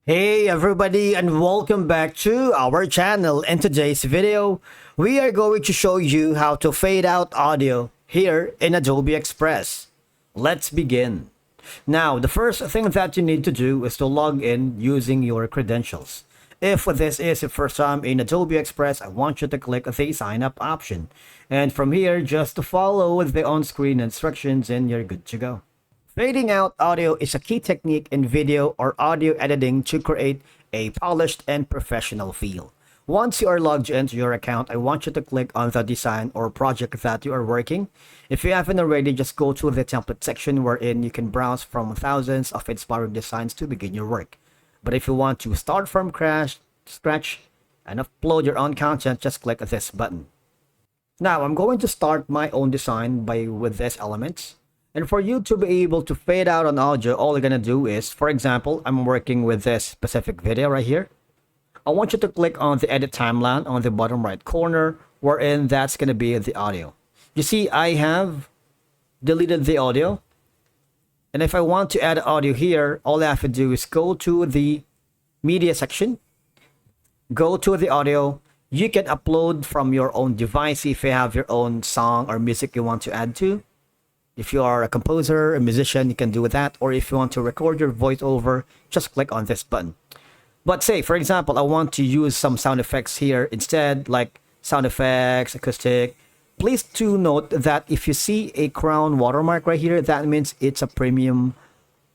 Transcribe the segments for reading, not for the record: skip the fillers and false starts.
Hey everybody, and welcome back to our channel. In today's video, we are going to show you how to fade out audio here in Adobe Express. Let's begin. Now, the first thing that you need to do is to log in using your credentials. If this is your first time in Adobe Express, I want you to click the sign up option. And from here, just follow the on-screen instructions and you're good to go. Fading out audio is a key technique in video or audio editing to create a polished and professional feel. Once you are logged into your account, I want you to click on the design or project that you are working. If you haven't already, just go to the template section wherein you can browse from thousands of inspiring designs to begin your work. But if you want to start from scratch and upload your own content, just click this button. Now, I'm going to start my own design with these elements. And for you to be able to fade out on audio, all you're going to do is, for example, I'm working with this specific video right here. I want you to click on the edit timeline on the bottom right corner, wherein that's going to be the audio. You see, I have deleted the audio. And if I want to add audio here, all I have to do is go to the media section, go to the audio. You can upload from your own device if you have your own song or music you want to add to. If you are a composer, a musician, you can do that. Or if you want to record your voiceover, just click on this button. But say, for example, I want to use some sound effects here instead, like sound effects, acoustic. Please do note that if you see a crown watermark right here, that means it's a premium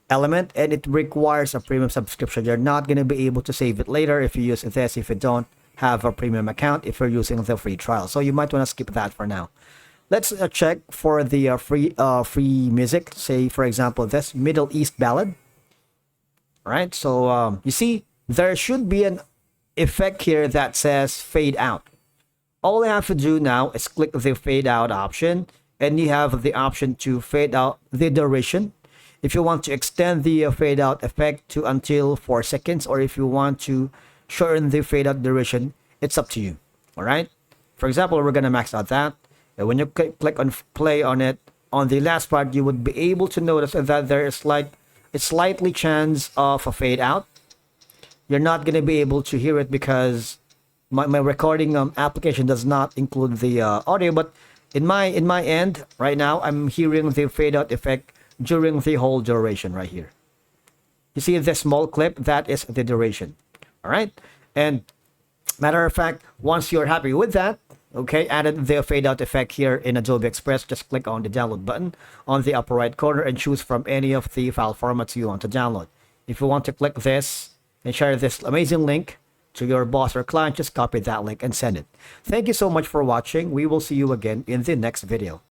element and it requires a premium subscription. You're not going to be able to save it later if you use this, if you don't have a premium account, if you're using the free trial. So you might want to skip that for now. Let's check for the free music. Say, for example, this Middle East ballad. All right, so you see, there should be an effect here that says fade out. All you have to do now is click the fade out option, and you have the option to fade out the duration. If you want to extend the fade out effect to until 4 seconds, or if you want to shorten the fade out duration, it's up to you. All right. For example, we're gonna max out that. And when you click on play on it, on the last part, you would be able to notice that there is a slightly chance of a fade out. You're not going to be able to hear it because my recording application does not include the audio. But in my end right now, I'm hearing the fade out effect during the whole duration right here. You see this small clip, that is the duration. All right. And matter of fact, once you're happy with that, okay, added the fade out effect here in Adobe Express, just click on the download button on the upper right corner and choose from any of the file formats you want to download. If you want to click this and share this amazing link to your boss or client, just copy that link and send it. Thank you so much for watching. We will see you again in the next video.